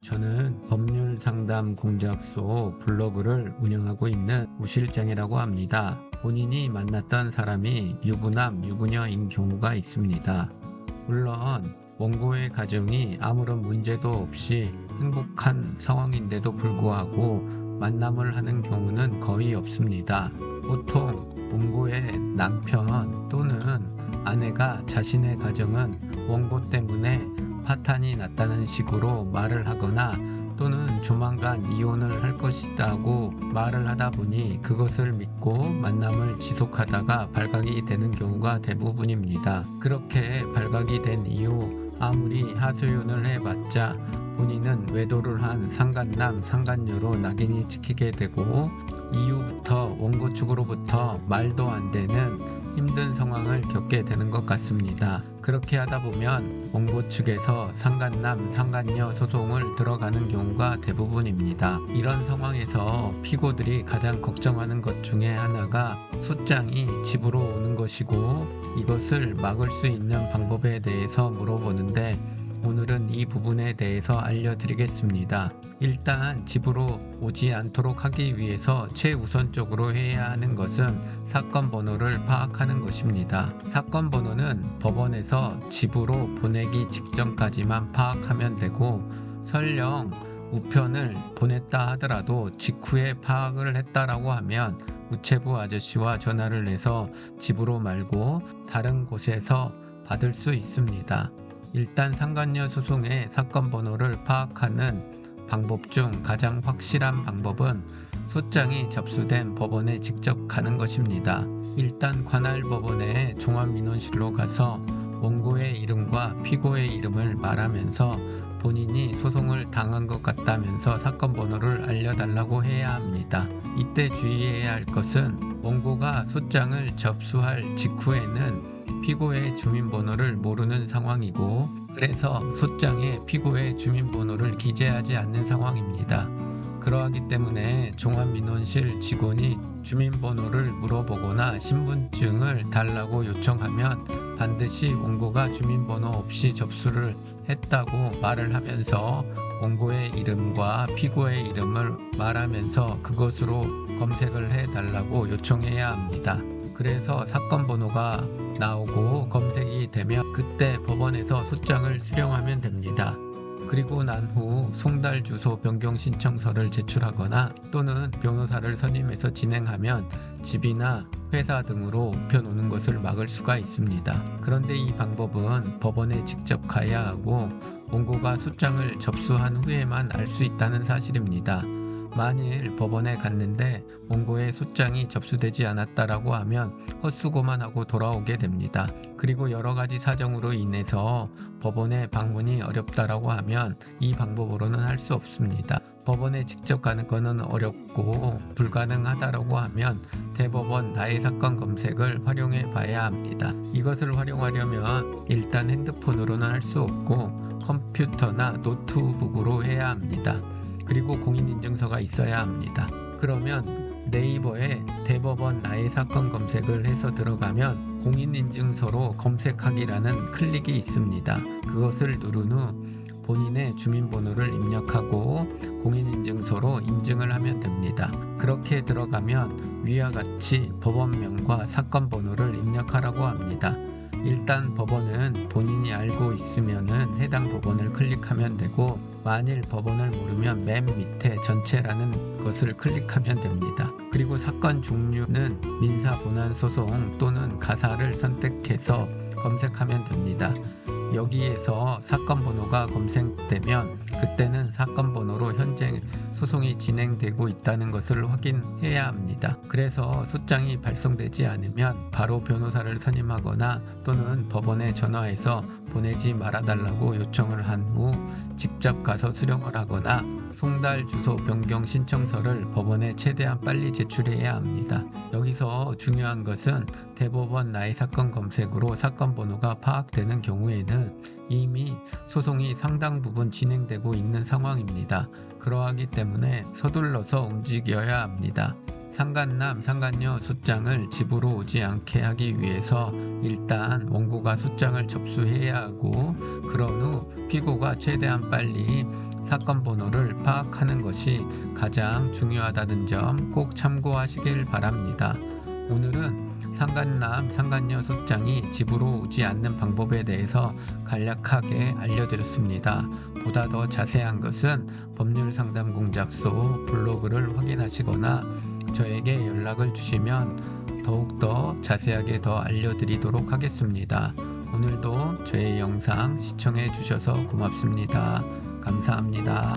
저는 법률 상담 공작소 블로그를 운영하고 있는 우 실장이라고 합니다. 본인이 만났던 사람이 유부남, 유부녀인 경우가 있습니다. 물론 원고의 가정이 아무런 문제도 없이 행복한 상황인데도 불구하고 만남을 하는 경우는 거의 없습니다. 보통 원고의 남편 또는 아내가 자신의 가정은 원고 때문에 파탄이 났다는 식으로 말을 하거나 또는 조만간 이혼을 할 것이라고 말을 하다 보니 그것을 믿고 만남을 지속하다가 발각이 되는 경우가 대부분입니다. 그렇게 발각이 된 이후 아무리 하소연을 해봤자 본인은 외도를 한 상간남, 상간녀로 낙인이 찍히게 되고 이후부터 원고 측으로부터 말도 안 되는 힘든 상황을 겪게 되는 것 같습니다. 그렇게 하다 보면 원고 측에서 상간남, 상간녀 소송을 들어가는 경우가 대부분입니다. 이런 상황에서 피고들이 가장 걱정하는 것 중에 하나가 소장이 집으로 오는 것이고 이것을 막을 수 있는 방법에 대해서 물어보는데 오늘은 이 부분에 대해서 알려드리겠습니다. 일단 집으로 오지 않도록 하기 위해서 최우선적으로 해야 하는 것은 사건 번호를 파악하는 것입니다. 사건 번호는 법원에서 집으로 보내기 직전까지만 파악하면 되고 설령 우편을 보냈다 하더라도 직후에 파악을 했다라고 하면 우체부 아저씨와 전화를 해서 집으로 말고 다른 곳에서 받을 수 있습니다. 일단 상간녀 소송의 사건 번호를 파악하는 방법 중 가장 확실한 방법은 소장이 접수된 법원에 직접 가는 것입니다. 일단 관할 법원의 종합민원실로 가서 원고의 이름과 피고의 이름을 말하면서 본인이 소송을 당한 것 같다면서 사건 번호를 알려달라고 해야 합니다. 이때 주의해야 할 것은 원고가 소장을 접수할 직후에는 피고의 주민번호를 모르는 상황이고 그래서 소장에 피고의 주민번호를 기재하지 않는 상황입니다. 그러하기 때문에 종합민원실 직원이 주민번호를 물어보거나 신분증을 달라고 요청하면 반드시 원고가 주민번호 없이 접수를 했다고 말을 하면서 원고의 이름과 피고의 이름을 말하면서 그것으로 검색을 해달라고 요청해야 합니다. 그래서 사건 번호가 나오고 검색이 되면 그때 법원에서 소장을 수령하면 됩니다. 그리고 난 후 송달 주소 변경 신청서를 제출하거나 또는 변호사를 선임해서 진행하면 집이나 회사 등으로 우편 오는 것을 막을 수가 있습니다. 그런데 이 방법은 법원에 직접 가야 하고 원고가 소장을 접수한 후에만 알 수 있다는 사실입니다. 만일 법원에 갔는데 원고의 소장이 접수되지 않았다라고 하면 헛수고만 하고 돌아오게 됩니다. 그리고 여러 가지 사정으로 인해서 법원에 방문이 어렵다라고 하면 이 방법으로는 할 수 없습니다. 법원에 직접 가는 것은 어렵고 불가능하다라고 하면 대법원 나의 사건 검색을 활용해 봐야 합니다. 이것을 활용하려면 일단 핸드폰으로는 할 수 없고 컴퓨터나 노트북으로 해야 합니다. 그리고 공인인증서가 있어야 합니다. 그러면 네이버에 대법원 나의 사건 검색을 해서 들어가면 공인인증서로 검색하기라는 클릭이 있습니다. 그것을 누른 후 본인의 주민번호를 입력하고 공인인증서로 인증을 하면 됩니다. 그렇게 들어가면 위와 같이 법원명과 사건 번호를 입력하라고 합니다. 일단 법원은 본인이 알고 있으면은 해당 법원을 클릭하면 되고 만일 법원을 모르면 맨 밑에 전체라는 것을 클릭하면 됩니다. 그리고 사건 종류는 민사본안소송 또는 가사를 선택해서 검색하면 됩니다. 여기에서 사건 번호가 검색되면 그때는 사건 번호로 현재 소송이 진행되고 있다는 것을 확인해야 합니다. 그래서 소장이 발송되지 않으면 바로 변호사를 선임하거나 또는 법원에 전화해서 보내지 말아달라고 요청을 한 후 직접 가서 수령을 하거나 송달 주소 변경 신청서를 법원에 최대한 빨리 제출해야 합니다. 여기서 중요한 것은 대법원 나의 사건 검색으로 사건 번호가 파악되는 경우에는 이미 소송이 상당 부분 진행되고 있는 상황입니다. 그러하기 때문에 서둘러서 움직여야 합니다. 상간남, 상간녀 소장을 집으로 오지 않게 하기 위해서 일단 원고가 소장을 접수해야 하고 그런 후 피고가 최대한 빨리 사건 번호를 파악하는 것이 가장 중요하다는 점 꼭 참고하시길 바랍니다. 오늘은 상간남, 상간녀 소장이 집으로 오지 않는 방법에 대해서 간략하게 알려드렸습니다. 보다 더 자세한 것은 법률상담공작소 블로그를 확인하시거나 저에게 연락을 주시면 더욱더 자세하게 더 알려드리도록 하겠습니다. 오늘도 저의 영상 시청해 주셔서 고맙습니다. 감사합니다.